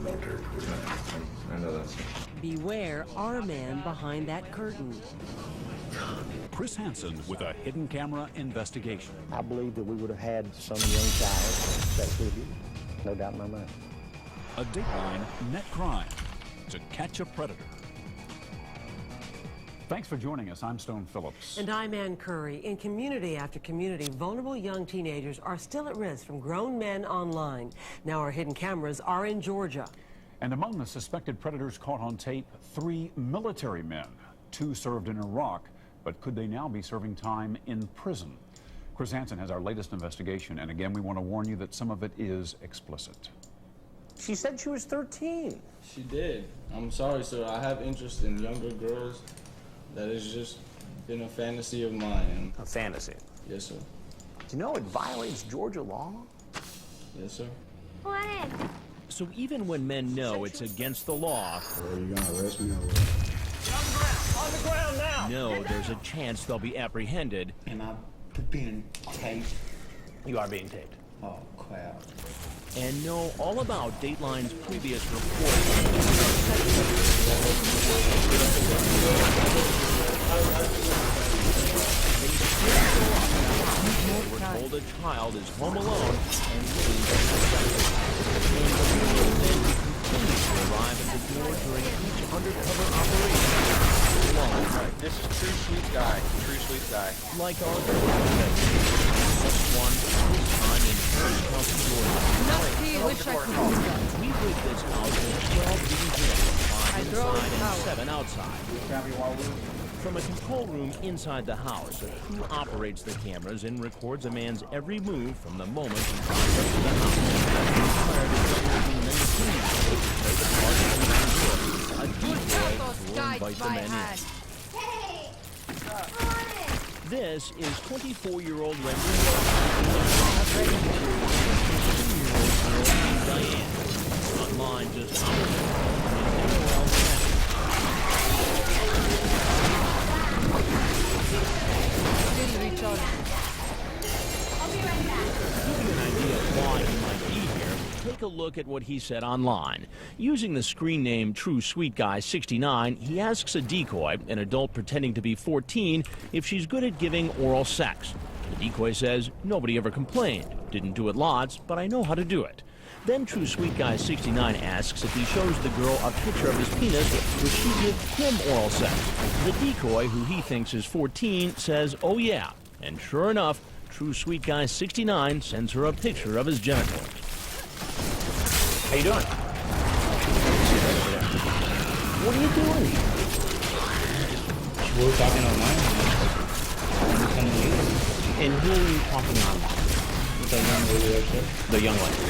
no dirt. I know that. Beware our man behind that curtain. Chris Hansen with a hidden camera investigation. I believe that we would have had some young child sexually abused. No doubt in my mind. A Dateline Net Crime to catch a predator. Thanks for joining us. I'm Stone Phillips. And I'm Ann Curry. In community after community, vulnerable young teenagers are still at risk from grown men online. Now our hidden cameras are in Georgia. And among the suspected predators caught on tape, 3 military men. 2 served in Iraq, but could they now be serving time in prison? Chris Hansen has our latest investigation, and again, we want to warn you that some of it is explicit. She said she was 13. She did. I'm sorry, sir. I have interest in younger girls. That has just been a fantasy of mine. A fantasy? Yes, sir. Do you know it violates Georgia law? Yes, sir. What? So even when men know it's against the law, Are you gonna arrest me or what? On the ground now! no, there's a chance they'll be apprehended. Am I being taped? You are being taped. Oh, crap. And know all about Dateline's previous reports. We're told a child is home alone and waiting for continue to arrive at the door during each undercover operation. Alone. This is True Sweet Guy. True Sweet Guy. Like our this one, this time in Harris County, Georgia. We rig this house with 12 leading cameras, 5 inside and 7 outside. From a control room inside the house, a crew operates the cameras and records a man's every move from the moment he drives up to the house. Prior to disturbing men to play the part of a decoy will invite the men in. This is 24-year-old Renee Diane. Online just take a look at what he said online. Using the screen name True Sweet Guy 69, he asks a decoy, an adult pretending to be 14, if she's good at giving oral sex. The decoy says, nobody ever complained. Didn't do it lots, but I know how to do it. Then True Sweet Guy 69 asks if he shows the girl a picture of his penis, would she give him oral sex? The decoy, who he thinks is 14, says, oh yeah. And sure enough, True Sweet Guy 69 sends her a picture of his genitals. How you doing? What are you doing? We were talking online. And who are you talking online? The young lady right there. The young lady.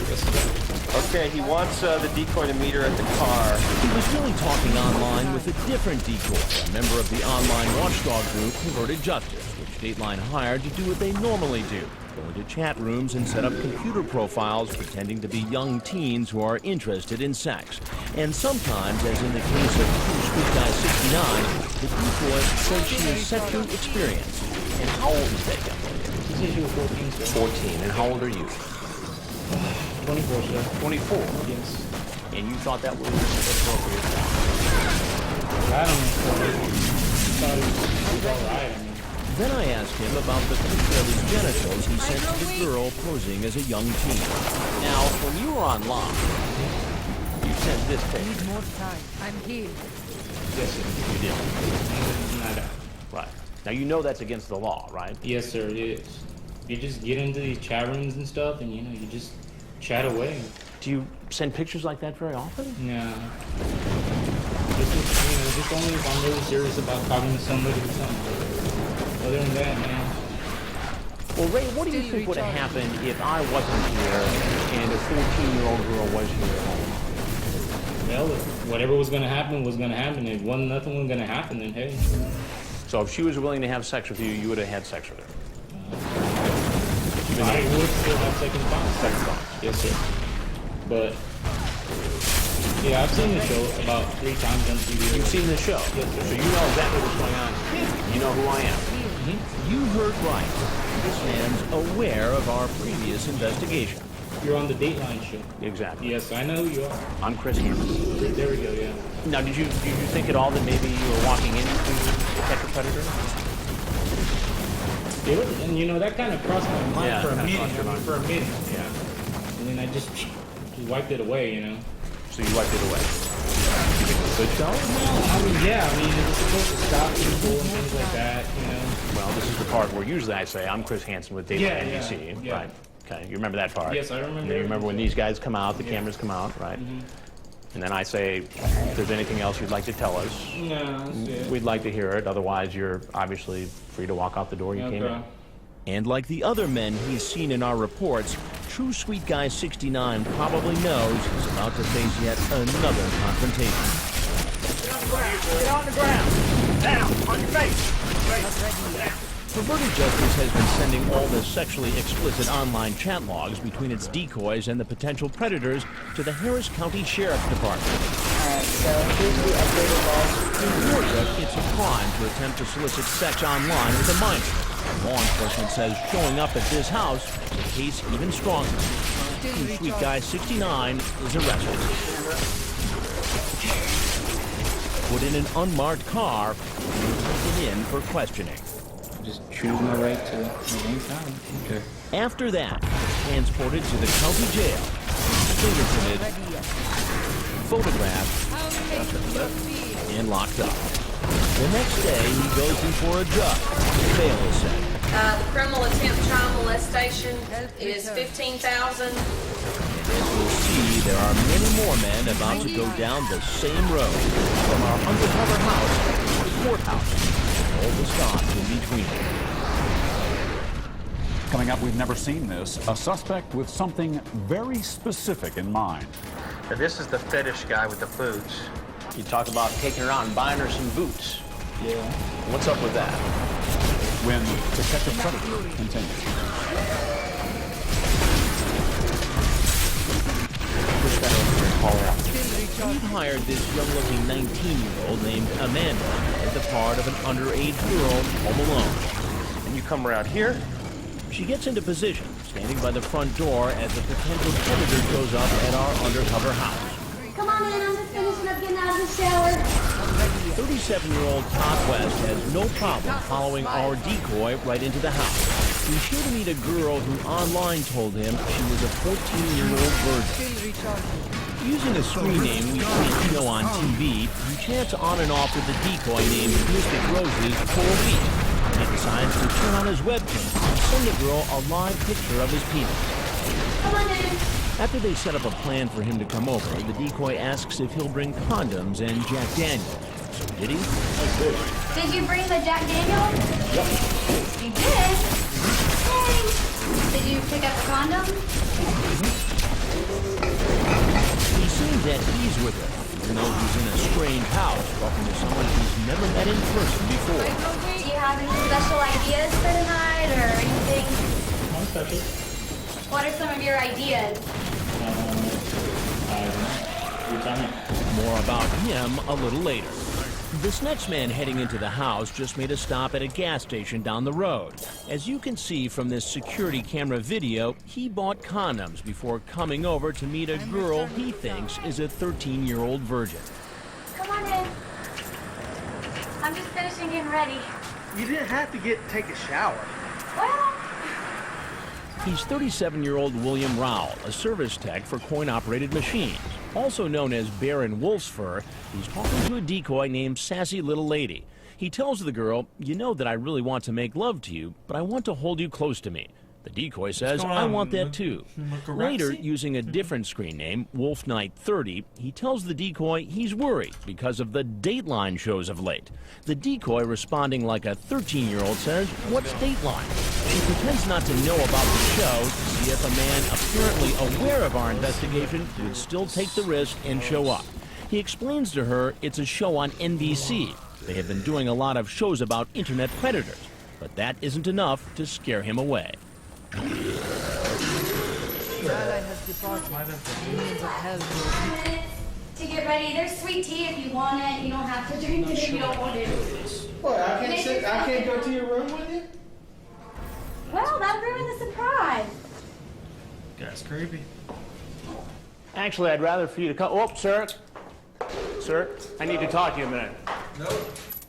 Okay, he wants the decoy to meet her at the car. He was really talking online with a different decoy, a member of the online watchdog group Perverted Justice, which Dateline hired to do what they normally do. Go into chat rooms and set up computer profiles pretending to be young teens who are interested in sex. And sometimes, as in the case of True Sweet Guy 69, the decoy says she is sexually experienced. And how old is that young lady? She said she was 14, sir. 14. And how old are you? 24, sir. 24. Yes. And you thought that was appropriate? I don't know. I thought it was all right. I mean, Then I asked him about the picture of his genitals he sent to the girl posing as a young teen. Now, when you were online, you sent this picture. Need more time. I'm here. yes, sir. You did. Nada. Right. Now, you know that's against the law, right? Yes, sir. It is. You just get into these chat rooms and stuff, and you just chat away. Do you send pictures like that very often? No. This is, just only if I'm really serious about talking to somebody or something. Other than that, man. Well, Ray, what do you think would have happened if I wasn't here and a 14-year-old girl was here at home? Well, whatever was gonna happen was gonna happen. If nothing was gonna happen, then hey. So if she was willing to have sex with you, you would have had sex with her? I would still have second thoughts. Second thoughts. Yes, sir. But yeah, I've seen the show about 3 times on TV. You've seen the show? Yes, sir. So you know exactly what's going on. You know who I am. You heard right. This man's aware of our previous investigation. You're on the Dateline show. Exactly. Yes, I know who you are. I'm Chris Hansen. There we go, yeah. Now, did you think at all that maybe you were walking into Catch a Predator? It was, and you know, that kind of crossed my mind Yeah, for a kinda minute. crossed your mind. For a minute. Yeah. And then I just wiped it away, you know. So you wiped it away. You think it was a good show? I mean, yeah, I mean, it was supposed to stop people and things like that, you know. Well, this is the part where usually I say, I'm Chris Hansen with Dateline Yeah, NBC. yeah. Right. Okay, you remember that part? Yes, I remember And then you remember when everything. these guys come out, the cameras come out, right? And then I say, if there's anything else you'd like to tell us, No, that's it. we'd like to hear it. Otherwise, you're obviously free to walk out the door you came in. And like the other men he's seen in our reports, True Sweet Guy 69 probably knows he's about to face yet another confrontation. Get on the ground! Down! On your face! Perverted Justice has been sending all the sexually explicit online chat logs between its decoys and the potential predators to the Harris County Sheriff's Department. Alright, so here's the updated laws. In Georgia, it's a crime to attempt to solicit sex online with a minor. Law enforcement says showing up at this house is a case even stronger. True Sweet Guy 69 is arrested. Put in an unmarked car and taken in for questioning. Just choose my right to remain silent. Okay. After that, transported to the county jail, fingerprinted, photographed, and locked up. The next day, he goes in for a judge. Bail is set. The criminal attempt child molestation is $15,000. As we'll see, there are many more men about to go down the same road. From our undercover house to the courthouse, and all the stops in between. Coming up, we've never seen this. A suspect with something very specific in mind. Now, this is the fetish guy with the boots. You talk about taking her out and buying her some boots. Yeah. What's up with that? When To Catch a Predator continues. Push that over here and call her out. We've hired this young-looking 19-year-old named Amanda as the part of an underage girl home alone. And you come around here. She gets into position, standing by the front door as a potential predator shows up at our undercover house. Come on in, I'm just finishing up getting out of the shower. 37-year-old Todd West has no problem following our decoy right into the house. He's sure to meet a girl who online told him she was a 14-year-old virgin. Using a screen name we can't show on TV, he chats on and off with a decoy named Mystic Roses for a week. And he decides to turn on his webcam and send the girl a live picture of his penis. Come on in. After they set up a plan for him to come over, the decoy asks if he'll bring condoms and Jack Daniels. So did he? Did you bring the Jack Daniels? Yep. You did? Hey. Did you pick up the condom? He seems at ease with her, even though he's in a strange house talking to someone he's never met in person before. Do you have any special ideas for tonight or anything? I'll touch it. What are some of your ideas? I don't know. You tell me. More about him a little later. This next man heading into the house just made a stop at a gas station down the road. As you can see from this security camera video, he bought condoms before coming over to meet a girl he thinks is a 13-year-old virgin. Come on in. I'm just finishing getting ready. You didn't have to take a shower. Well, He's 37-year-old William Rowell, a service tech for coin-operated machines. Also known as Baron Wolf's Fur, he's talking to a decoy named Sassy Little Lady. He tells the girl, "You know that I really want to make love to you, but I want to hold you close to me." The decoy says, "I want that too." Later, using a different screen name, Wolf Knight 30, he tells the decoy he's worried because of the Dateline shows of late. The decoy, responding like a 13-year-old, says, "What's Dateline?" She pretends not to know about the show to see if a man apparently aware of our investigation would still take the risk and show up. He explains to her it's a show on NBC. They have been doing a lot of shows about internet predators, but that isn't enough to scare him away. minutes to get ready. There's sweet tea if you want it. You don't have to drink it if you don't want it. What, I can't go to your room with you? Well, that ruined the surprise. That's creepy. Actually, I'd rather for you to come. Oh, sir. Sir, I need to talk to you a minute. No.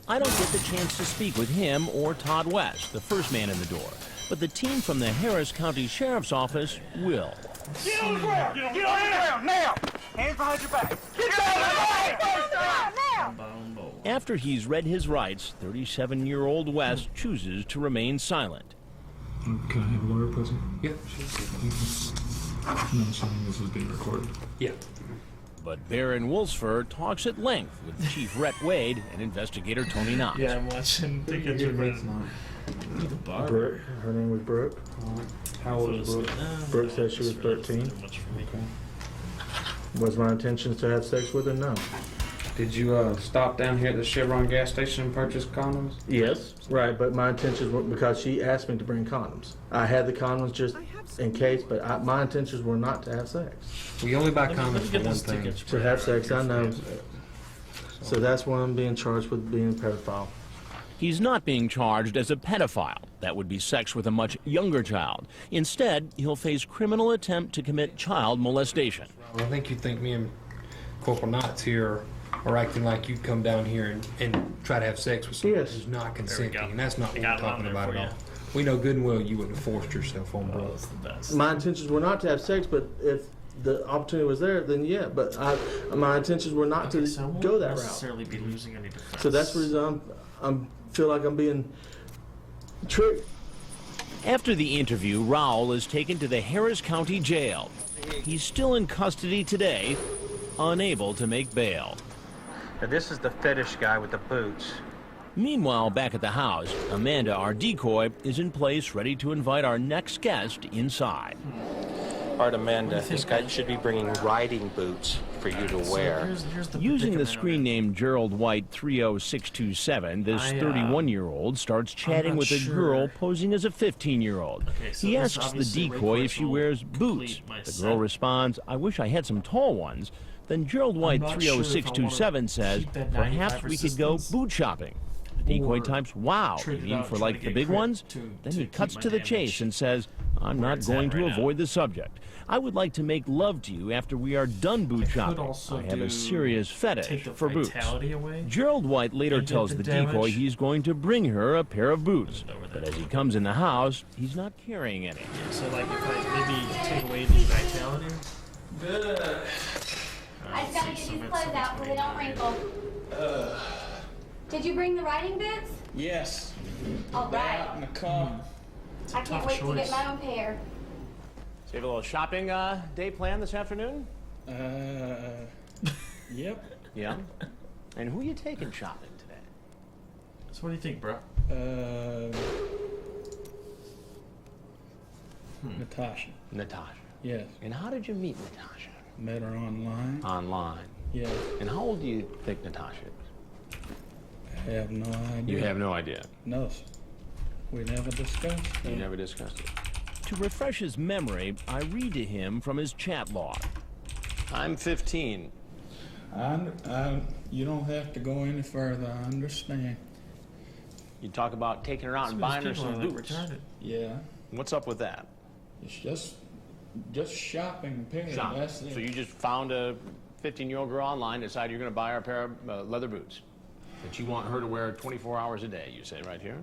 I don't get the chance to speak with him or Todd West, the first man in the door. But the team from the Harris County Sheriff's Office will. Get on the ground! Get on the ground now! Hands behind your back! Get down now! After he's read his rights, 37-year-old West chooses to remain silent. Can I have a lawyer present? Yeah. No, saying this is being recorded. Yeah. But Baron Wolfsfer talks at length with Chief Rhett Wade and investigator Tony Knox. Yeah, I'm watching. I think it's your friend. Brooke. Her name was Brooke. How old was Brooke? Brooke said she was 13. Okay. Was my intention to have sex with her? No. Did you stop down here at the Chevron gas station and purchase condoms? Yes, right, but my intentions were because she asked me to bring condoms. I had the condoms just in case, but my intentions were not to have sex. We only buy condoms for one thing. To have sex, I know. So that's why I'm being charged with being a pedophile. He's not being charged as a pedophile. That would be sex with a much younger child. Instead, he'll face criminal attempt to commit child molestation. Well, I think you think me and Corporal Knotts here are acting like you'd come down here and try to have sex with someone who's not consenting, and that's not what we're talking about at all. We know good and well you wouldn't have forced yourself on Brooke. My intentions were not to have sex, but if the opportunity was there, then yeah. But my intentions were not to go that route. Be losing any defense. So that's the reason I'm feel like I'm being tricked. After the interview, Raul is taken to the Harris County Jail. He's still in custody today, unable to make bail. Now, this is the fetish guy with the boots. Meanwhile, back at the house, Amanda, our decoy, is in place ready to invite our next guest inside. All right, Amanda, this guy should be bringing riding boots for you to wear. Using the screen name Gerald White 30627, this 31-year-old starts chatting with a girl posing as a 15-year-old. He asks the decoy if she wears boots. The girl responds, "I wish I had some tall ones." Then Gerald White 30627 says, "Perhaps we could go boot shopping." The decoy types, "Wow, you mean for like the big ones?" Then he cuts to the chase and says, "I'm not going to avoid the subject. I would like to make love to you after we are done boot shopping. I have a serious fetish for boots." Gerald White later tells the decoy he's going to bring her a pair of boots. But as he comes in the house, he's not carrying any. So like if I maybe take away the vitality? I just gotta get these clothes out so they don't wrinkle. Did you bring the riding boots? Yes. All right. In the car. I can't wait to get my own pair. So you have a little shopping day planned this afternoon? Yep. Yeah. And who are you taking shopping today? So what do you think, bro? Natasha. Natasha. Yes. And how did you meet Natasha? Met her online. Online. Yeah. And how old do you think Natasha is? I have no idea. You have no idea? No, sir. We never discussed it. You never discussed it? To refresh his memory, I read to him from his chat log. I'm 15. You don't have to go any further. I understand. You talk about taking her out and buying her some boots. Yeah. What's up with that? It's just shopping, period. Shopping. That's it. So you just found a 15-year-old girl online, decided you're going to buy her a pair of leather boots that you want her to wear 24 hours a day, you say right here?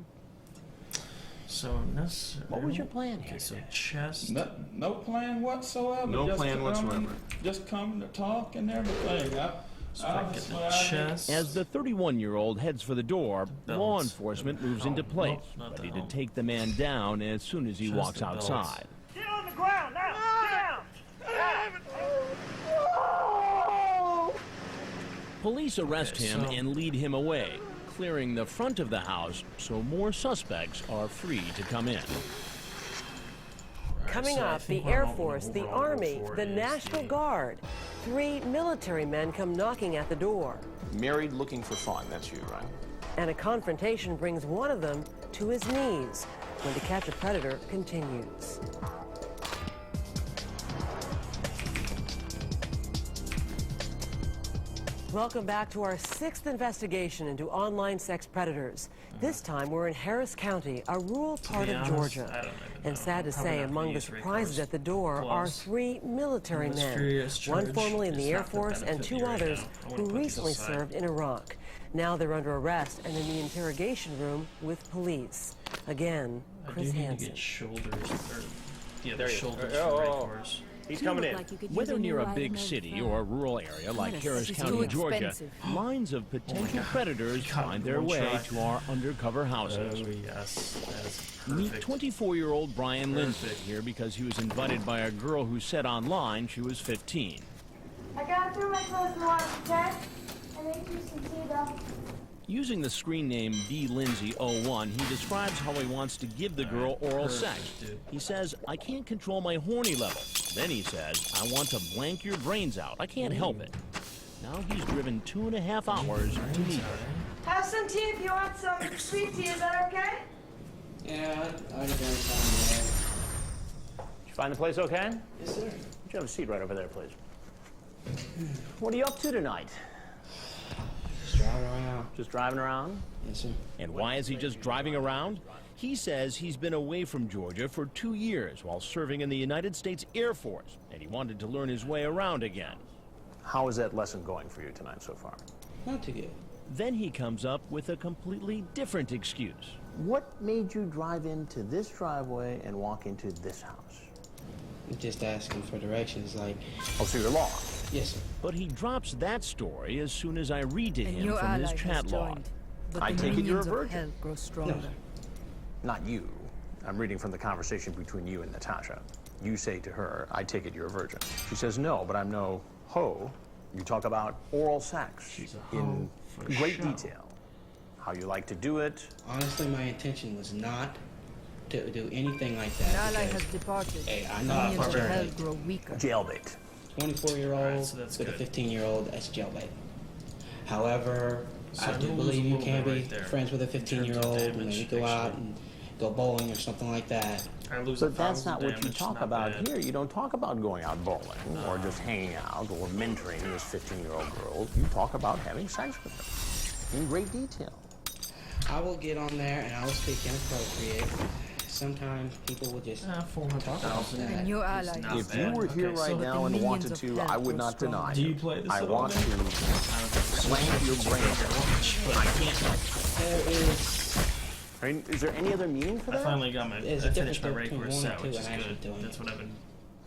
So what was your plan here? Okay, so chest. No plan whatsoever. No plan whatsoever. Just coming to talk and everything. As the 31-year-old heads for the door, law enforcement moves into place, ready to take the man down as soon as he walks outside. Get on the ground now! Get down! Police arrest him and lead him away, clearing the front of the house so more suspects are free to come in. Coming up, the Air Force, the Army, the National Guard. 3 military men come knocking at the door. Married, looking for fun. That's you, right? And a confrontation brings one of them to his knees. When To Catch a Predator continues. Welcome back to our 6th investigation into online sex predators. This time we're in Harris County, a rural part of Georgia. And sad to say, among the surprises at the door are 3 military men, one formerly in the Air Force and 2 others who recently served in Iraq. Now they're under arrest and in the interrogation room with police. Again, Chris Hansen. He's coming in. Whether near a big city or a rural area like Harris County, Georgia, lines of potential predators find their way to our undercover houses. Meet 24-year-old Brian Lindsay here because he was invited by a girl who said online she was 15. I got through my clothes in the wash, okay? I made you some tea, though. Using the screen name byyyy01, he describes how he wants to give the girl oral sex. He says, I can't control my horny level. Then he says, I want to blank your brains out. I can't help it. Now he's driven 2.5 hours to meet her. Have some tea if you want some sweet tea. Is that okay? Yeah, I'd have done something Did you find the place okay? Yes, sir. Would you have a seat right over there, please? What are you up to tonight? Just driving around. Just driving around? Yes, sir. And why is he just driving around? He says he's been away from Georgia for 2 years while serving in the United States Air Force, and he wanted to learn his way around again. How is that lesson going for you tonight so far? Not too good. Then he comes up with a completely different excuse. What made you drive into this driveway and walk into this house? I'm just asking for directions, like... Oh, so you're lost? Yes, sir. But he drops that story as soon as I read to him from his chat log. I take it you're a virgin. Grow stronger. No. Not you. I'm reading from the conversation between you and Natasha. You say to her, I take it you're a virgin. She says, no, but I'm no hoe. You talk about oral sex in great detail. How you like to do it. Honestly, my intention was not to do anything like that. Ally has departed. Hey, I know I'm health grow weaker. Jailbait. 24-year-old with a 15-year-old, that's jailbait. However, I do believe you can be friends with a 15-year-old and maybe go out and go bowling or something like that. But that's not what you talk about here. You don't talk about going out bowling or just hanging out or mentoring this 15-year-old girl. You talk about having sex with her in great detail. I will get on there and I will speak inappropriate. Sometimes people will just talk about that. And your ally. If you were here right now and wanted to, I would not deny it. Do you play this I want to slam your brain out. I can't help it. Is there any other meaning for that? I finally got my. I finished my Ray course set, which is good. That's what I've been.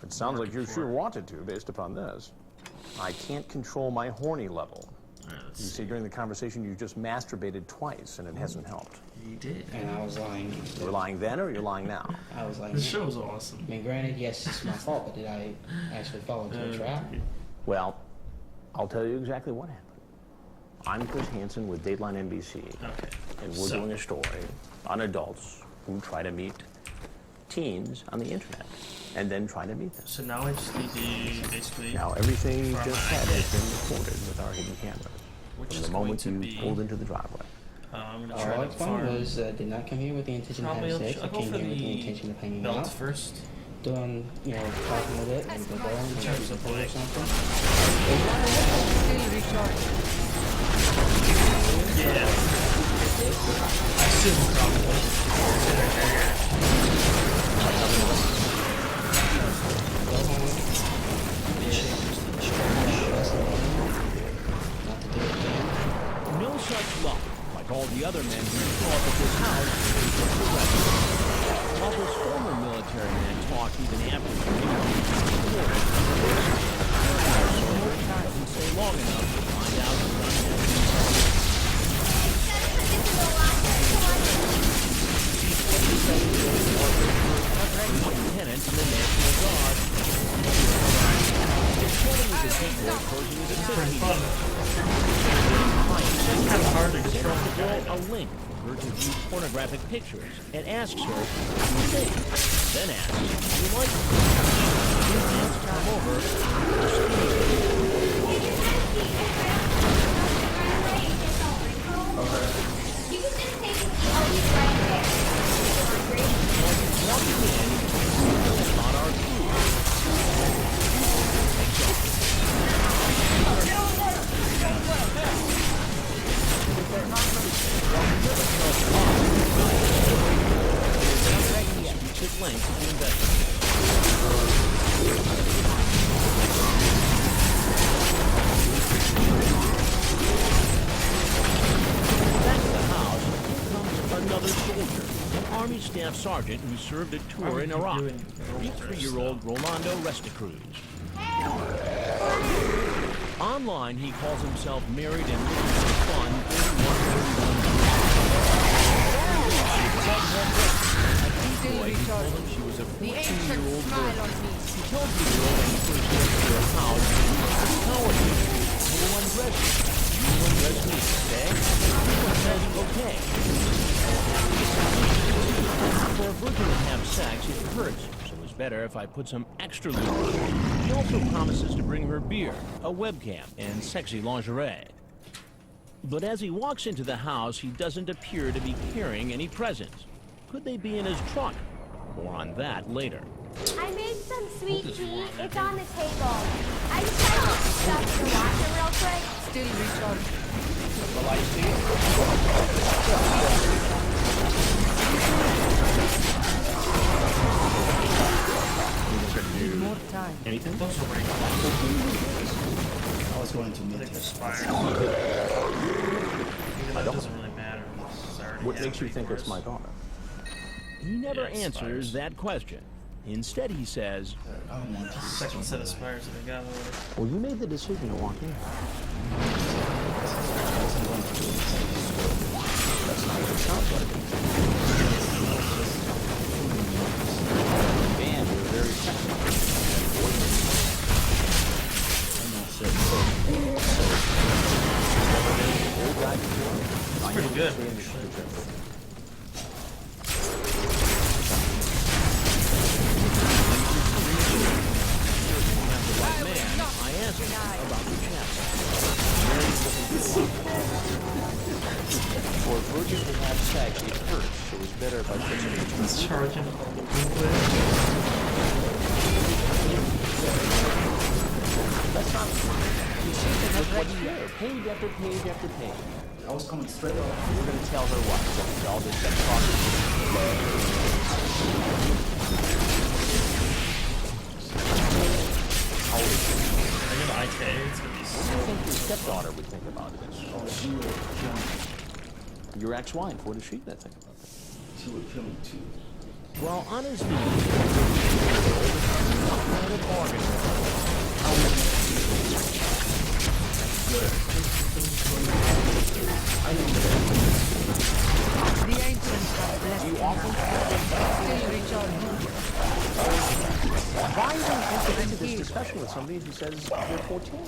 It sounds like you sure wanted to, based upon this. I can't control my horny level. You see, during the conversation, you just masturbated twice, and it hasn't helped. You did. And I was lying. You were lying then, or you're lying now? I was lying. This show's awesome. I mean, granted, yes, it's my fault, but did I actually fall into a trap? Well, I'll tell you exactly what happened. I'm Chris Hansen with Dateline NBC, and we're doing a story on adults who try to meet teens on the internet, and then try to meet them. So now I just need to basically. Now everything you just said has been recorded with our hidden cameras. From the moment you pulled into the driveway. I'm gonna All try I to explained was did not come here with the intention to have sex. I came here with the intention of hanging out. First. Doing, you know, talking with it and go going and terms of or something. Yeah. I assume probably. No such luck. Like all the other men who show up at this house, while this former military man talked even after the interview doesn't stay long enough to find out lieutenant in the National Guard. Reporting with the decoy closing his It's kind of hard to control the girl a link for her to view pornographic pictures and asks her what you think. Then asks, do you like it? She plans to come over to You can just take it right there. walking in, on our crew. Staff Sergeant who served a tour in Iraq. 33-year-old Rolando Restacruz. Online, he calls himself married and living for fun. He told him she was a 14-year-old virgin. He told the girl when he first went to her house, "How are you? You will undress me. You will undress me, okay?" He said, "Okay." For a virgin to have sex, it hurts, so it's better if I put some extra lube. He also promises to bring her beer, a webcam, and sexy lingerie. But as he walks into the house, he doesn't appear to be carrying any presents. Could they be in his truck? More on that later. I made some sweet tea. It's on the table. I just tried to put stuff in the washer real quick. Still recharge. Well, I see. More time. Anything? Those are pretty I was going to meet It doesn't really matter. What makes you think it's my daughter? He never answers that question. Instead, he says, Second set of spires that I got over. Well, you made the decision to walk in. That's not what it sounds like. Man, you're very It's pretty good. I asked him about the chest. For a virgin to have sex, it hurts, so it's better if I put some extra. It's charging. That's not. You see, that's what's there. Page after page after page. I was coming straight off. We're going to tell her what? So all this sex talk. I got an IK. It's gonna be so. What do you think your stepdaughter would think about this? Oh, she would kill me. Your ex-wife, what does she think about that? She would kill me too. While on his knees, a bargain. The ancients have blessed Do you often Still recharge. Why even enter into this discussion with somebody who says you're 14?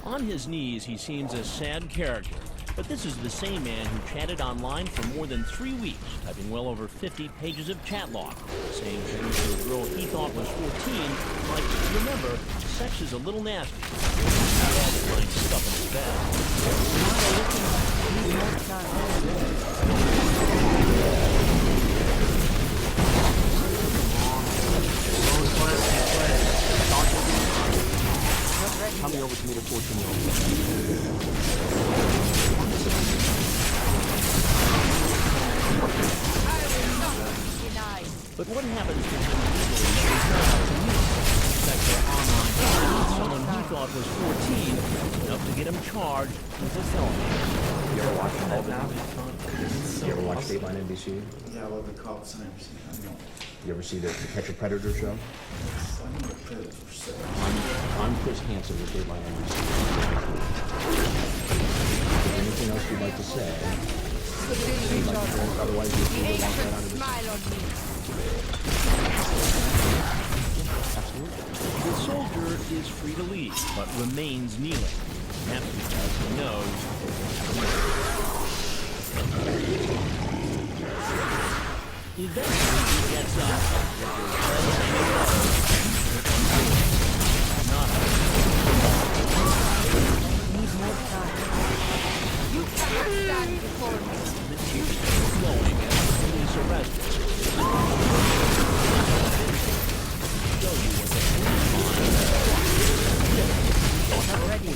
On his knees, he seems a sad character. But this is the same man who chatted online for more than 3 weeks, typing well over 50 pages of chat log, saying things to a girl he thought was 14, like, remember, sex is a little nasty. Dad's finding stuff in his bed. Coming over to meet a 14-year-old. But what happens to him legally is not up to me. That online someone he thought was 14, enough to get him charged with a felony. You ever watch You ever watch Dateline NBC? Yeah, I love the cops and everything. I know. You ever see the Catch a Predator show? I know the predators for sure. I'm Chris Hansen with Dateline NBC. Anything else you'd like to say? Otherwise, you can walk right out of this. Smile on me. Absolutely. The soldier is free to leave, but remains kneeling. Perhaps because he knows. Eventually, he gets up. Need more time. You cannot stand before me. The tears are flowing as the police arrest him. Show you what the police find. I'm ready.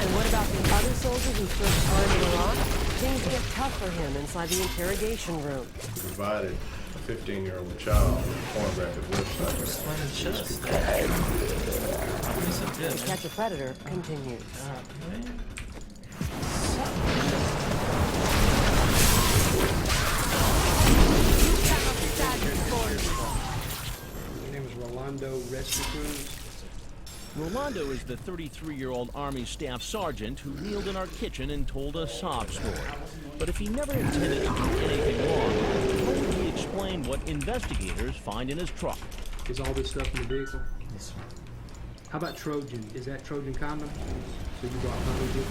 And what about the other soldier who served time in Iraq? Things get tough for him inside the interrogation room. Provided a 15-year-old child with a pornographic website. Explain the chest. To Catch a Predator continues. Your name is Rolando Rescue. Rolando is the 33-year-old Army Staff Sergeant who kneeled in our kitchen and told a sob story. But if he never intended to do anything wrong, how would he explain what investigators find in his truck? Is all this stuff in the vehicle? Yes, sir. How about Trojan? Is that Trojan condom? So you brought condoms with you?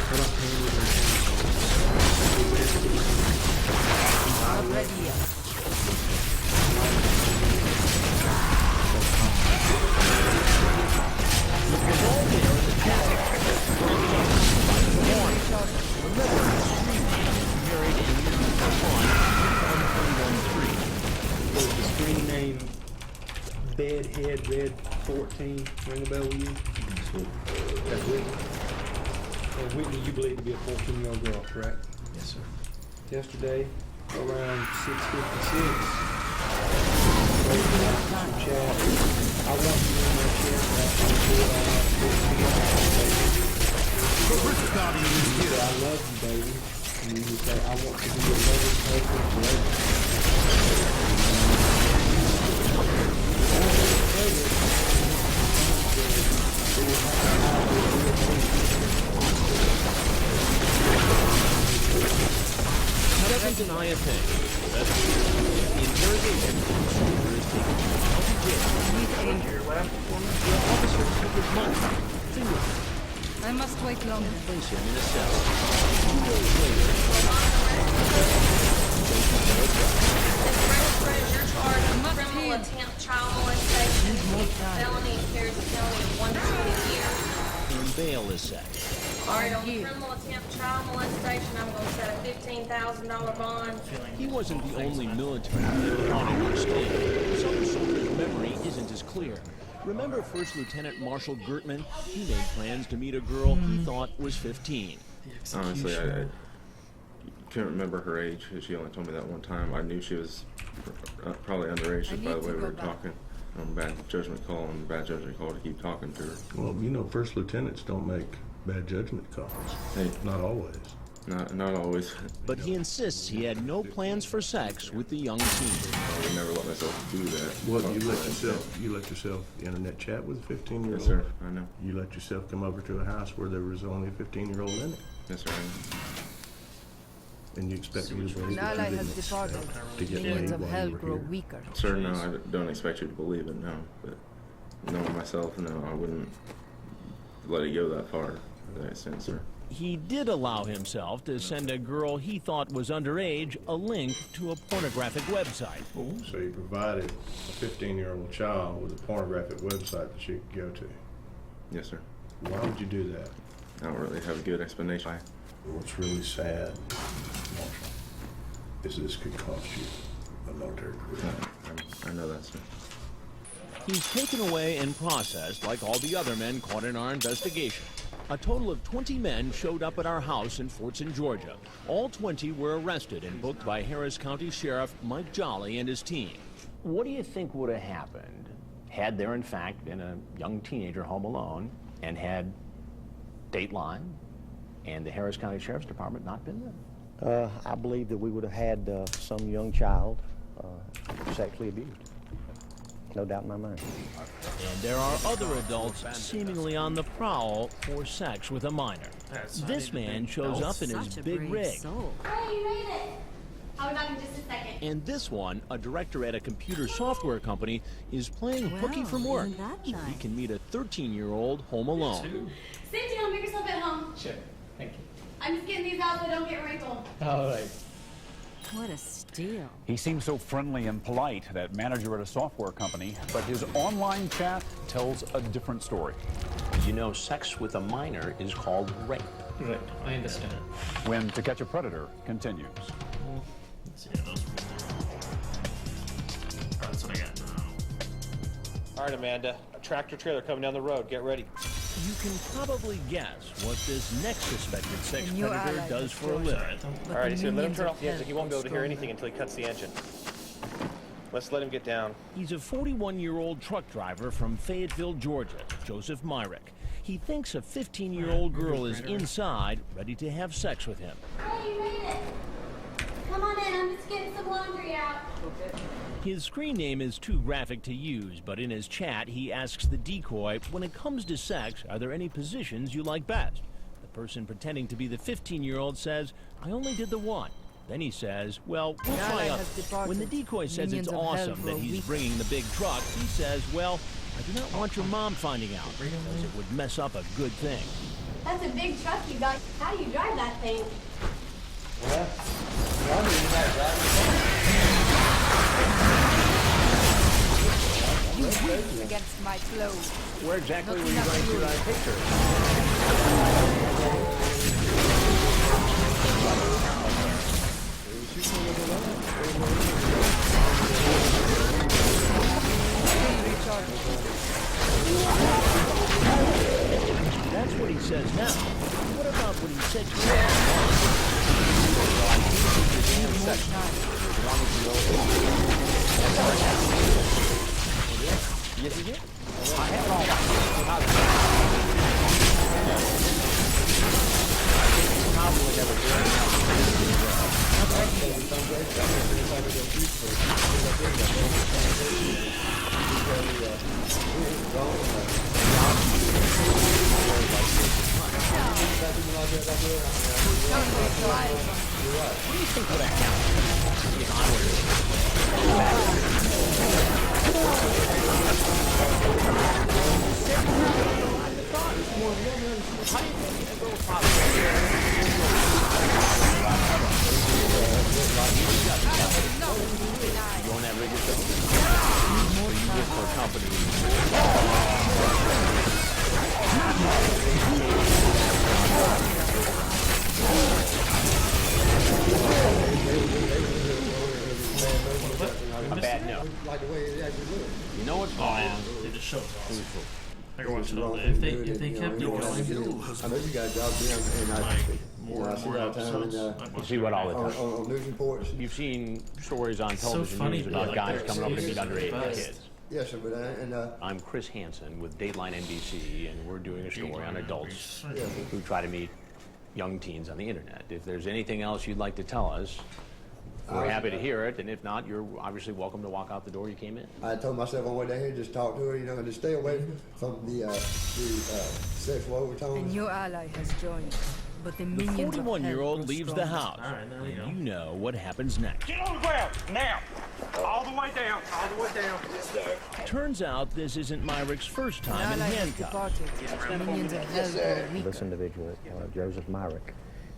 How about panties and Already up. the screen name Bedhead Red 14 ring a bell with you? That's Whitney. And Whitney, you believe to be a 14-year-old girl, correct? Yes, sir. Yesterday, around 6:56. I want you in my chair so I can report on I love you, baby. And you say, I want to be your loving husband forever. He doesn't deny a thing. That's the interrogation. Is taken out of jail. The officer took his money. I must wait longer. Place him in a cell. 2 days later, You're charged with criminal attempt child molestation, felony in Harris County, 1 to 20 years. and bail is set. All right, on the criminal attempt child molestation, I'm going to set a $15,000 bond. He wasn't the only military man caught in our state. Some soldiers' memory isn't as clear. Remember First Lieutenant Marshall Gertman? He made plans to meet a girl he thought was 15. Honestly, I couldn't remember her age. She only told me that one time. I knew she was probably underage just by the way we were talking. Bad judgment call and bad judgment call to keep talking to her. Well, you know, first lieutenants don't make bad judgment calls. Hey, not always. Not always. But he insists he had no plans for sex with the young teen. I would never let myself do that. Well, you let yourself internet chat with a 15-year-old. Yes, sir. I know. You let yourself come over to a house where there was only a 15-year-old in it. Yes, sir. I know. And you expect me to believe Nala that you has didn't departed. to get Minions laid of while hell you were grow here. weaker. Sir, no, I don't expect you to believe it, no. But knowing myself, no, I wouldn't let it go that far. To that extent, sir. He did allow himself to send a girl he thought was underage a link to a pornographic website. So you provided a 15-year-old child with a pornographic website that she could go to. Yes, sir. Why would you do that? I don't really have a good explanation. What's really sad, Marshall, is this could cost you a military career. I know that, sir. He's taken away and processed like all the other men caught in our investigation. A total of 20 men showed up at our house in Fortson, Georgia. All 20 were arrested and booked by Harris County Sheriff Mike Jolly and his team. What do you think would have happened had there in fact been a young teenager home alone and had Dateline and the Harris County Sheriff's Department not been there? I believe that we would have had some young child sexually abused. No doubt in my mind. And there are other adults seemingly on the prowl for sex with a minor. This man shows up in his big rig. Hey, you made it! I'll be back in just a second. And this one, a director at a computer software company, is playing hooky from work so he can meet a 13-year-old home alone. Sit down, make yourself at home. Sure. Thank you. I'm just getting these out so they don't get wrinkled. All right. What a steal. He seems so friendly and polite, that manager at a software company, but his online chat tells a different story. You know, sex with a minor is called rape. Right, I understand. When To Catch a Predator continues. Let's see how those that's what I got now. All right, Amanda. A tractor trailer coming down the road. Get ready. You can probably guess what this next suspected sex predator does for a living. All right, he's here. Let him turn off the engine. He won't be able to hear anything until he cuts the engine. Let's let him get down. He's a 41-year-old truck driver from Fayetteville, Georgia, Joseph Myrick. He thinks a 15-year-old girl is inside, ready to have sex with him. Hey, you made it. Come on in, I'm just getting some laundry out. His screen name is too graphic to use, but in his chat, he asks the decoy, when it comes to sex, are there any positions you like best? The person pretending to be the 15-year-old says, I only did the one. Then he says, well, we'll try up. When the decoy says it's awesome that he's bringing the big truck, he says, well, I do not want your mom finding out, because it would mess up a good thing. That's a big truck you got. How do you drive that thing? Well, I mean, You weak against my clothes. Where exactly were you going to picture? That's what he says now. What about what he said to her? Yes, he did. I have it all Probably never What do you think would have happened if I You want that rig yourself? So you work for a company. A bad note. You know what's wrong? They just showed us. I can watch it all day. If they kept it going, I know you got jobs in, and I see all the time. You see what all the time? On news reports. You've seen stories on So television funny, news but about like guys they're coming up to meet seriously underage best. kids. Yes, sir, but I'm Chris Hansen with Dateline NBC, and we're doing a story on adults who try to meet young teens on the internet. If there's anything else you'd like to tell us, we're happy to hear it, and if not, you're obviously welcome to walk out the door you came in. I told myself on the way down here, just talk to her, you know, and just stay away from the sexual overtones. A new ally has joined, but the The minions of hell 41-year-old grow leaves the stronger. house. And you know what happens next. Get on the ground, now! All the way down, all the way down. Yes, sir. Turns out this isn't Myrick's first time in Ally has handcuffs. departed. Minions of hell grow weaker. This individual, Joseph Myrick,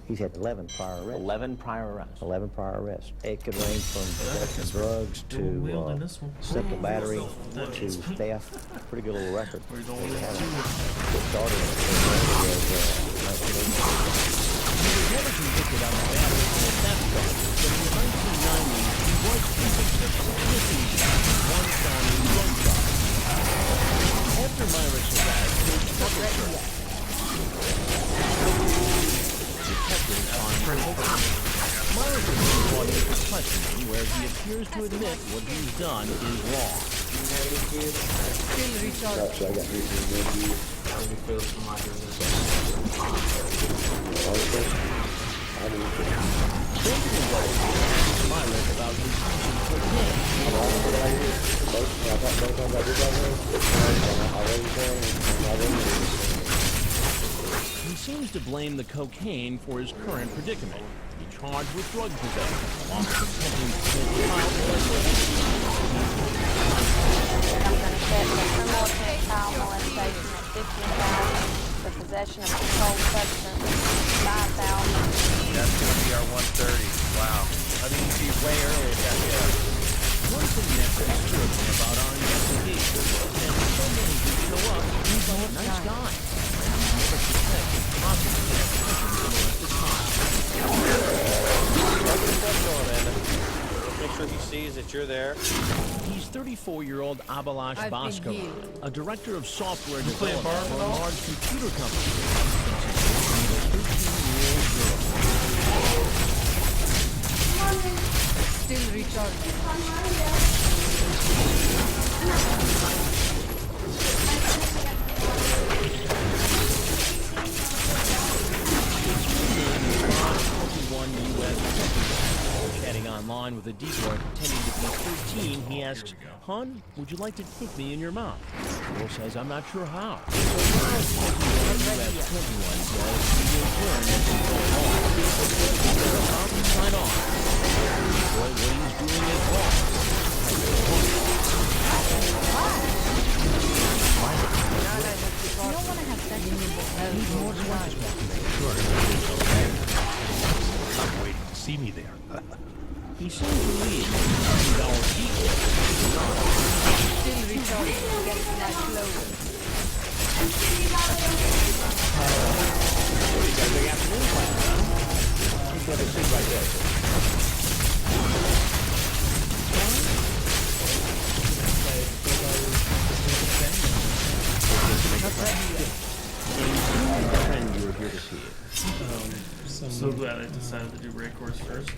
he's had 11 prior arrests. 11 prior arrests. 11 prior arrests. It could range from possession of drugs to simple battery to theft. Pretty good little record. It started He was never convicted on the battery or theft charges, but in the 1990s he was convicted of missing one felony drug charge. After Myrick's arrest, his truck was searched. Detectives find Myrick is brought into questioning where he appears to admit what he's done is wrong. Still recharging. Myrick about his using cocaine. He seems to blame the cocaine for his current predicament. He charged with drug possession, along with attempting to commit child child molestation at 15,000. For possession of controlled substance, 5,000. That's going to be our 130. Wow. I mean, she's way early at that yet. One thing that's disturbing about our investigation is that so many who show up seem like nice guys. And we never suspect it's possible they have intentions to molest a child. Make sure he sees that you're there. He's 34-year-old Abhilash I've been Bhaskar, healed. a director of software play a development bar for at a all? large computer company. He's a 13-year-old girl. Still recharging. online with a decoy pretending to be 13. He asks, "Hon, would you like to take me in your mouth?" The girl says, "I'm not sure how." So now, US 21 says he will turn as he goes on. They're about to sign off. Boy, what he's doing is wrong. You don't want to have sex with I'm waiting to see me there. He seems to leave $1,000 decoy. Still recharging. Get much lower. You got a big afternoon plan, huh? Just let it sit right there. Friend, you were here to see it. So glad I decided to do break course first.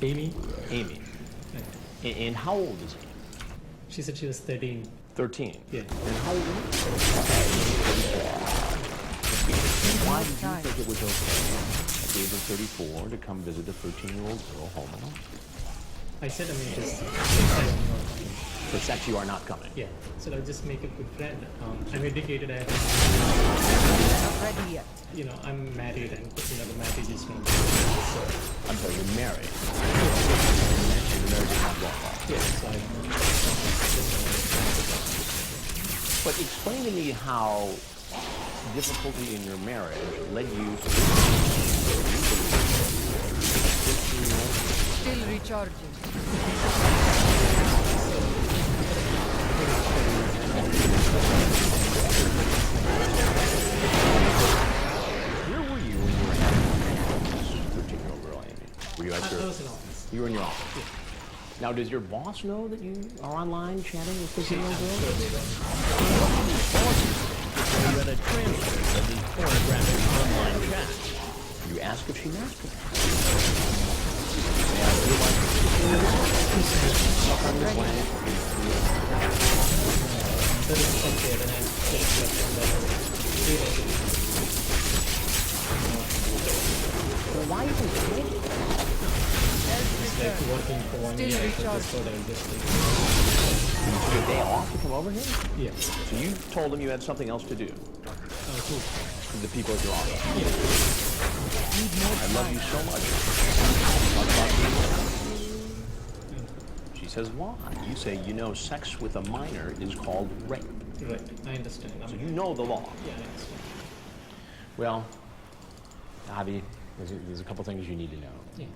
Amy? Amy. And how old is he? She said she was 13. 13? Yeah. And how old are you? Why did you think it was okay at the age of 34 to come visit a 13-year-old girl home alone? I said, just... For sex, you are not coming. Yeah. So I'll just make a good friend. I'm educated. I have... Not ready yet. You know, I'm married and, the marriage is not... So... I'm sorry, you're married. And the marriage is not going well. Yeah, so But explain to me how difficulty in your marriage led you to... Still recharging. Where were you when you were having this 13-year-old girl, Amy? Were you at your... I was in office. You were in your office? Yeah. Now, does your boss know that you are online chatting with 13-year-old girls? I read a transcript of the pornographic online chat. You ask if she masturbates. Well, why even take it? It's like working for 1 year. So You took a day off to come over here? Yeah. So you told them you had something else to do? Who? The people at your office? Yeah. I love you so much. She says, why? You say, sex with a minor is called rape. Right, I understand. So you know the law. Yeah, I understand. Well, Avi, there's a couple things you need to know. Yeah.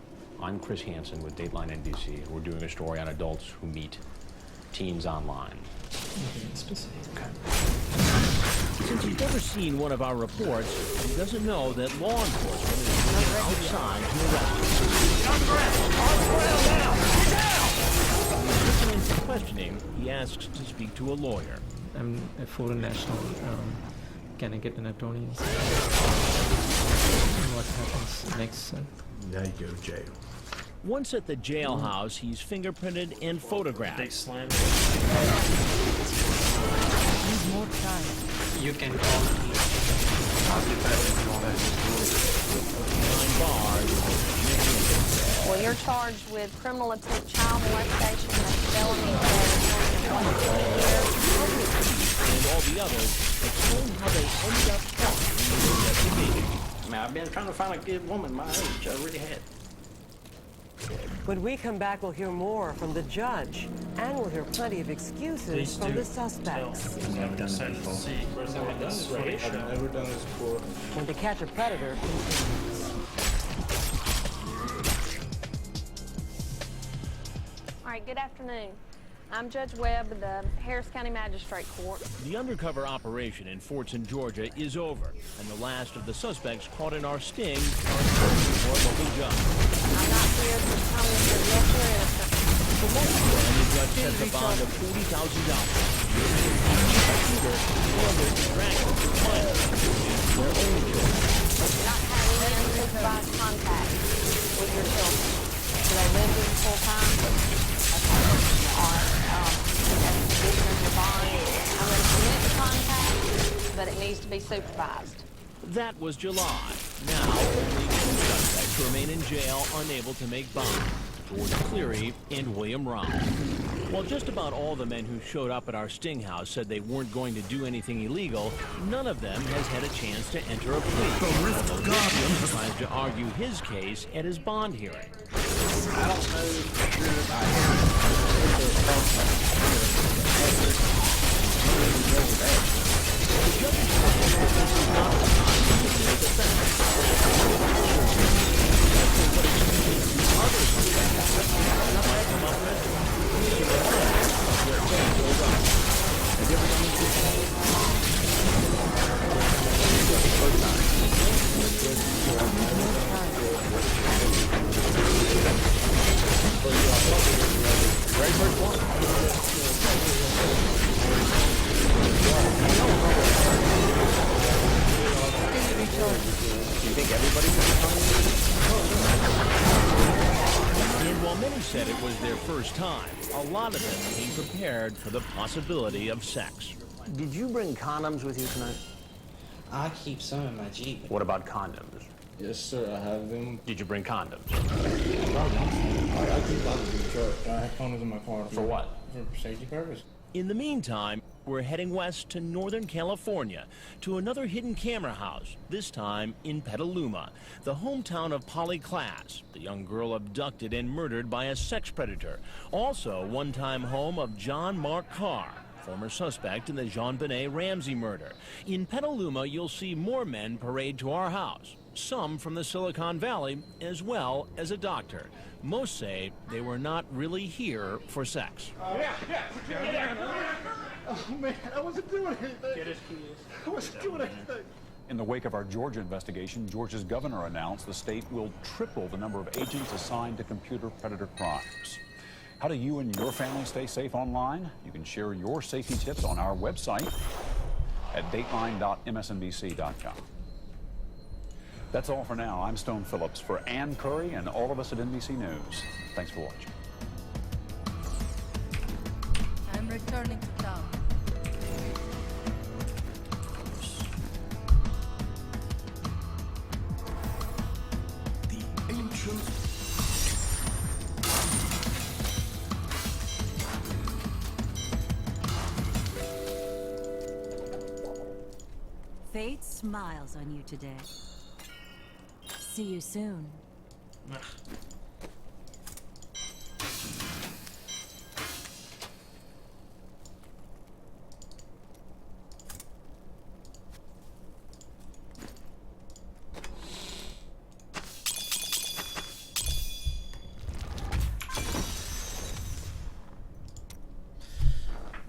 I'm Chris Hansen with Dateline NBC, and we're doing a story on adults who meet teens online. Okay. Since he's never seen one of our reports, he doesn't know that law enforcement is waiting outside to arrest him. Listening to questioning, he asks to speak to a lawyer. I'm a foreign national. Can I get an attorney? What happens next, sir? Now you go to jail. Once at the jailhouse, he's fingerprinted and photographed. They slam Need more time. You can call me. Behind bars. Well, you're charged with criminal attempt child molestation and felony And all the others explain how they ended up talking in the investigation. I've been trying to find a good woman my age. I really had. When we come back, we'll hear more from the judge, and we'll hear plenty of excuses from the suspects. I'm excited to see. First time I've done this, right? I've never done this before. When To Catch a Predator continues. All right, good afternoon. I'm Judge Webb of the Harris County Magistrate Court. The undercover operation in Fortson, Georgia is over, and the last of the suspects caught in our sting are searching for a local judge. I'm not here to determine if you're guilty or innocent. For most people, the judge sets a bond of $40,000. Either or their distraction to find their own children. Not having any unsupervised contact with your children. Do they live with you full time? I'm going to commit to contact, but it needs to be supervised. That was July. Now, only two suspects remain in jail, unable to make bond. George Cleary, and William Rao. While just about all the men who showed up at our sting house said they weren't going to do anything illegal, none of them has had a chance to enter a plea. Although William tries to argue his case at his bond hearing. I don't know for sure if I The judge said this is not the time to make a sentence. As for what excuses the others might come up with, we should have where things go wrong. Have you ever done this before? Very first one. Do you think everybody's And while many said it was their first time, a lot of them came prepared for the possibility of sex. Did you bring condoms with you tonight? I keep some in my Jeep. What about condoms? Yes, sir. I have them. Did you bring condoms? I keep condoms in the truck. I have condoms in my car. For what? For safety purpose. In the meantime, we're heading west to Northern California to another hidden camera house, this time in Petaluma, the hometown of Polly Klaas, the young girl abducted and murdered by a sex predator. Also one-time home of John Mark Carr, former suspect in the Jean-Benet Ramsey murder. In Petaluma, you'll see more men parade to our house, some from the Silicon Valley, as well as a doctor. Most say they were not really here for sex. Oh, man, I wasn't doing anything. Get his keys. I wasn't doing anything. In the wake of our Georgia investigation, Georgia's governor announced the state will triple the number of agents assigned to computer predator crimes. How do you and your family stay safe online? You can share your safety tips on our website at dateline.msnbc.com. That's all for now. I'm Stone Phillips for Ann Curry and all of us at NBC News. Thanks for watching. I'm returning to town. The ancient Fate smiles on you today. See you soon.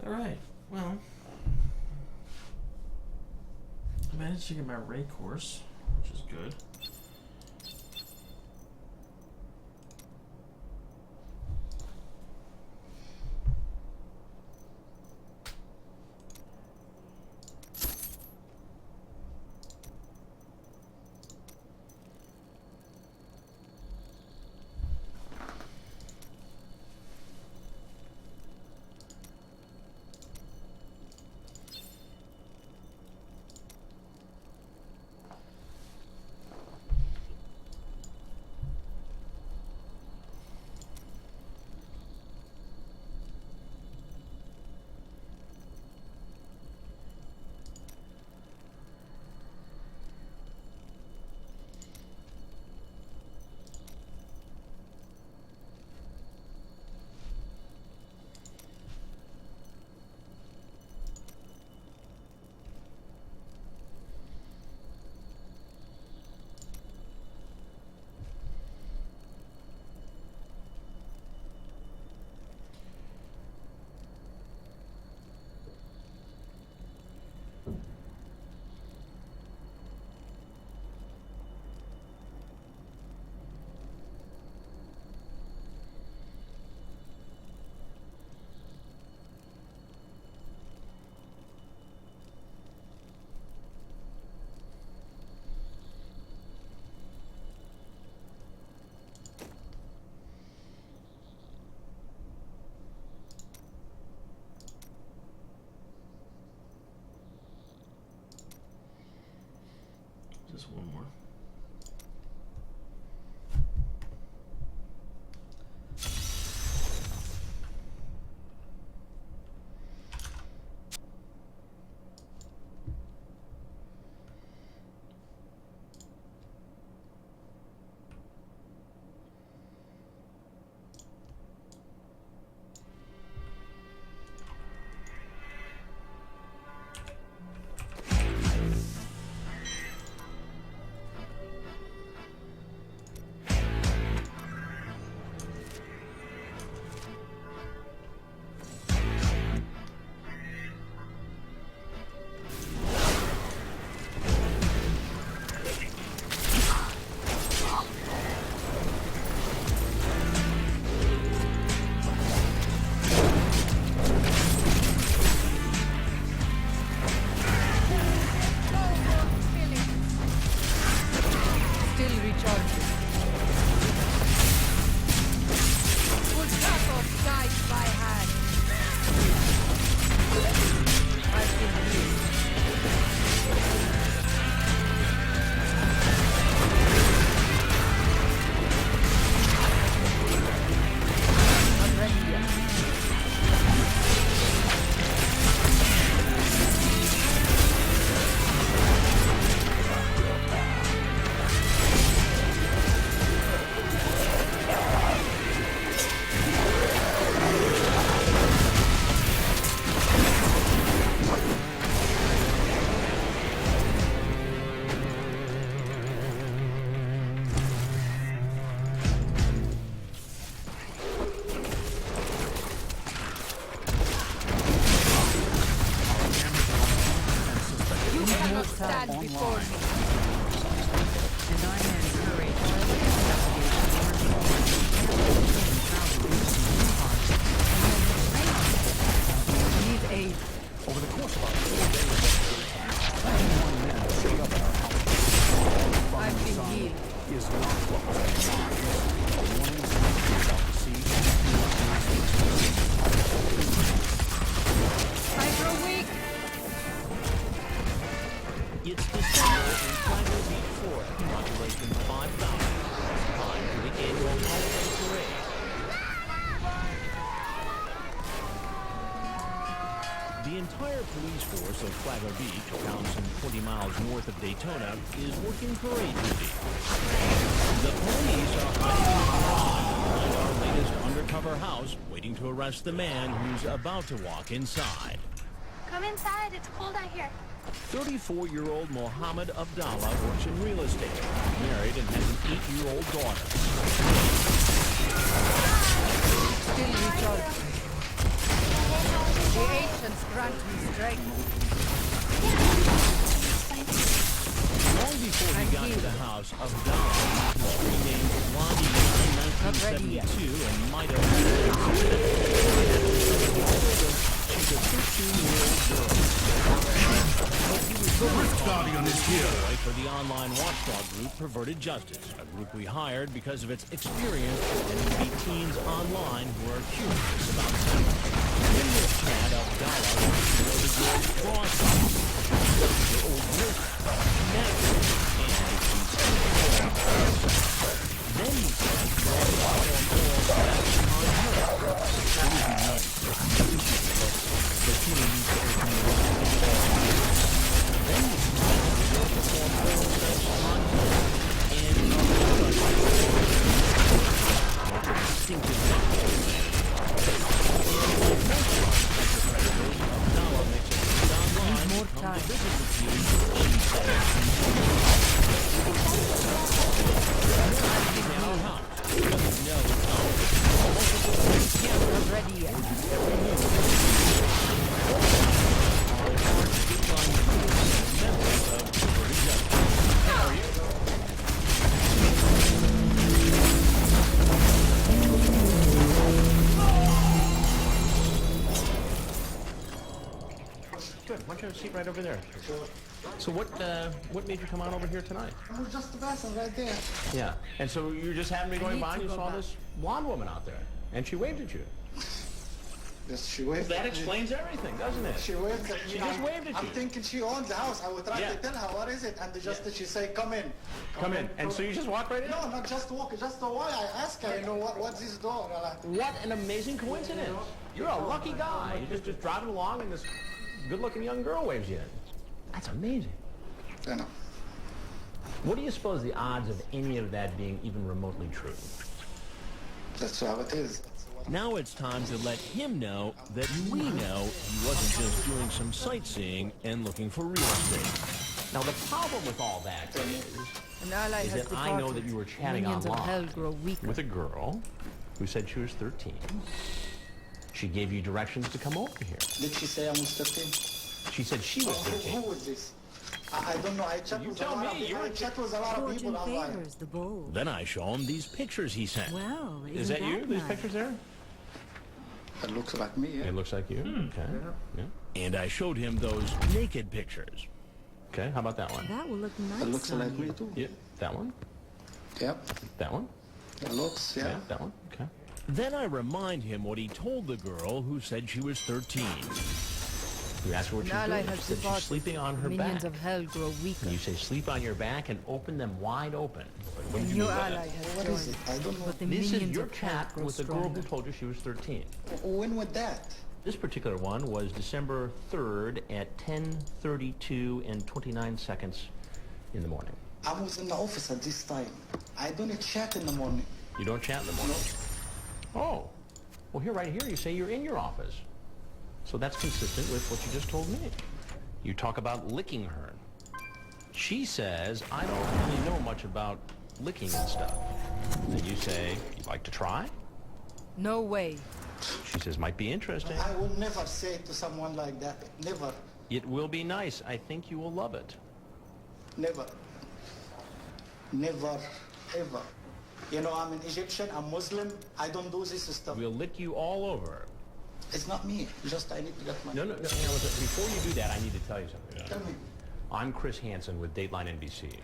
All right. Well, I managed to get my Ray course, which is good. Just one more. recharging. Pulsato guides by hand. I've been healed. I'm ready yet. You cannot stand before me. And I am encouraged by the investigation Need aid. Over the course of our 4 days, 91 men showed up at our house. I've been healed. Is not what was advised. Warning signs about the siege. I grow weak. It's December in Flagler Beach, Florida. Population 5,000. Time for the annual holiday parade. The entire police force of Flagler Beach, a town some 20 miles north of Daytona, is working parade duty. The police are hiding behind our latest undercover house, waiting to arrest the man who's about to walk inside. Come inside. It's cold out here. 34-year-old Mohammed Abdallah works in real estate, married and has an 8-year-old daughter. Still recharging. The ancients grant me strength. Long before he got to the house, Abdallah used the screen name Wadi in 1972 and might have she's a 13-year-old girl. But he was the risk guardian is here for the online watchdog group Perverted Justice, a group we hired because of its experience and to meet teens online who are curious about sex. In this chat, Abdallah wants to know the girl's cross her old boyfriend, next, and if she's then he says he wants to perform oral sex on her. It isn't nice. The teenage then he says he will perform oral sex on him and a distinctive Need more time. I'm ready yet. Good. Why don't you have a seat right over there? So what made you come on over here tonight? I was just the person right there. Yeah. And so you just happened to be going by and you saw this blonde woman out there, and she waved at you. Yes, she waved. That explains everything, doesn't it? She waved at me. She just waved at you. I'm thinking she owns the house. I would try to tell her what is it, and she say, "Come in." Come in. And so you just walk right in? No, not just walk. Just a while. I ask her, what's this door? What an amazing coincidence! You're a lucky guy. You're just driving along, and this good-looking young girl waves you in. That's amazing. I know. What do you suppose the odds of any of that being even remotely true? That's how it is. Now it's time to let him know that we know he wasn't just doing some sightseeing and looking for real estate. Now the problem with all that is that I know that you were chatting online with a girl who said she was 13. She gave you directions to come over here. Did she say I was 13? She said she was 13. Who was this? I don't know. I chat with a lot of people online. Then I show him these pictures he sent. Well, is that you? These pictures there? It looks like me, yeah. It looks like you. Okay. Yeah. And I showed him those naked pictures. Okay, how about that one? That will look nice. It looks like me too. Yeah, that one. Yep. That one? It looks, yeah. That one? Okay. Then I remind him what he told the girl who said she was 13. You ask her what she's Now I doing. have She said she's departed. sleeping on her Minions back. of hell grow weaker. And you say sleep on your back and open them wide open. But what do you Your mean by ally that? has What joined. is it? I don't know. But the This is minions your of hell chat grow with the girl stronger. who told you she was 13. When was that? This particular one was December 3rd at 10:32 and 29 seconds in the morning. I was in the office at this time. I don't chat in the morning. You don't chat in the morning? Oh. Well, here, right here, you say you're in your office. So that's consistent with what you just told me. You talk about licking her. She says, I don't really know much about licking and stuff. And you say, you'd like to try? No way. She says, might be interesting. I would never say it to someone like that. Never. It will be nice. I think you will love it. Never. Never. Ever. You know, I'm an Egyptian, I'm Muslim, I don't do this stuff. We'll lick you all over. It's not me, just I need to get my... No, before you do that, I need to tell you something. Tell me. I'm Chris Hansen with Dateline NBC,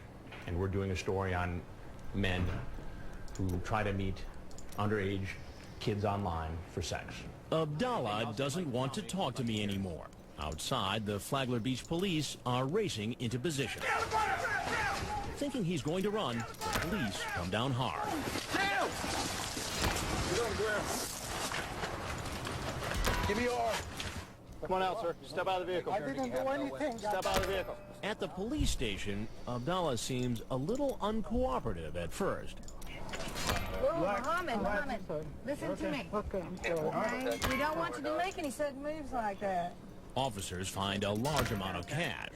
and we're doing a story on men who try to meet underage kids online for sex. Abdallah doesn't want to talk to me anymore. Outside, the Flagler Beach police are racing into position. Thinking he's going to run, the police come down hard. Give me your arm. Come on out, sir. Step out of the vehicle. I didn't do anything. Step out of the vehicle. At the police station, Abdallah seems a little uncooperative at first. Whoa, Mohammed, listen to me. Okay, we don't want you to make any sudden moves like that. Officers find a large amount of cash.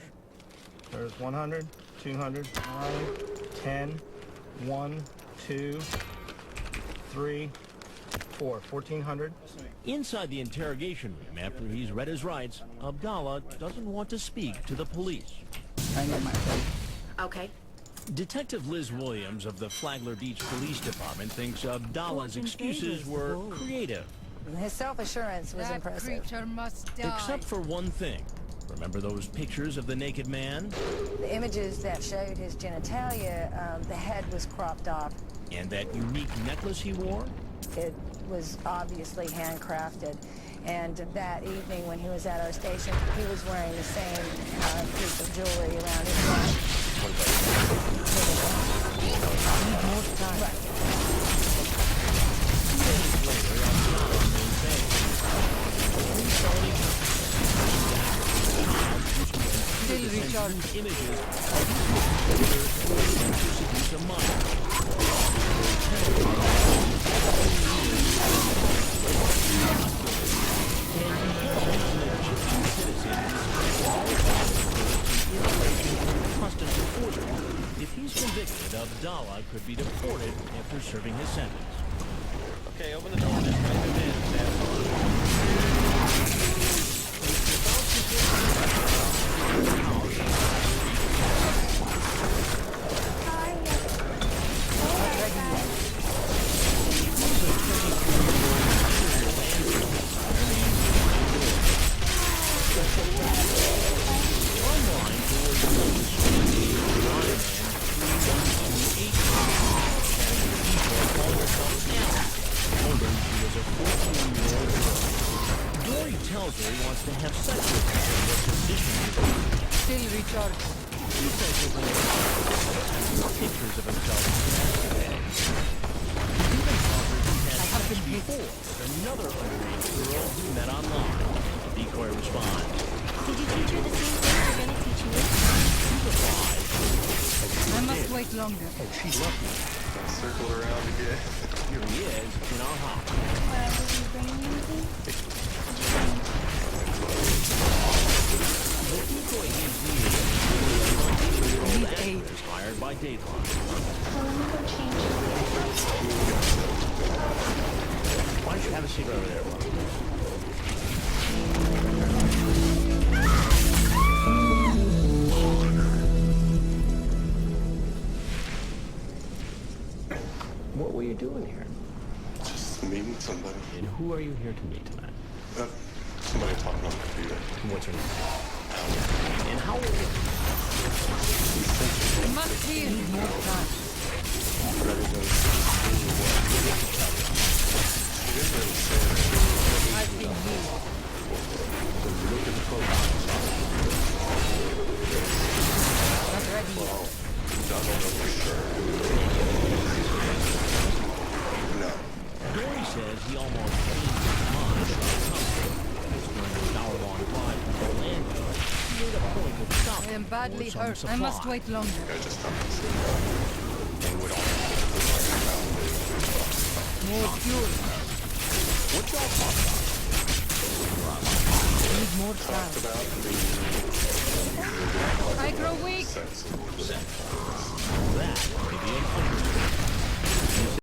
There's 100, 200, 10, 1, 2, 3, 4, 1,400. Inside the interrogation room, after he's read his rights, Abdallah doesn't want to speak to the police. Okay. Detective Liz Williams of the Flagler Beach Police Department thinks Abdallah's excuses were creative. His self-assurance was impressive. Creature must die. Except for one thing. Remember those pictures of the naked man? The images that showed his genitalia, the head was cropped off. And that unique necklace he wore? It was obviously handcrafted. And that evening when he was at our station, he was wearing the same piece of jewelry around his neck. Still recharged. Images of a minor. If he's convicted, Abdallah could be deported after serving his sentence. Okay, open the door. Just let him in. Tells her he wants to have sex with her. What position is he? Still recharged. He says he'll be pictures of himself masturbating. Even offers he had sex before with another underage girl he met online. The decoy responds. Did you teach her the same thing you're going to teach me? She replies. I must wait longer. Oh, she loved me. Circle around again. Here he is in our house. Did you bring me anything? The decoy he's needed is a 20-year-old actress hired by Dateline. Why don't you have a seat over there, Bob? What were you doing here? Just meeting somebody. And who are you here to meet tonight? Somebody talking on the computer. What's her name? And how old are you? I must hear more time. badly some hurt. supply. I must wait longer. I just haven't seen they would all More fuel. What y'all talk about? Need more talked time. about I grow weak. sex. That may be an understatement.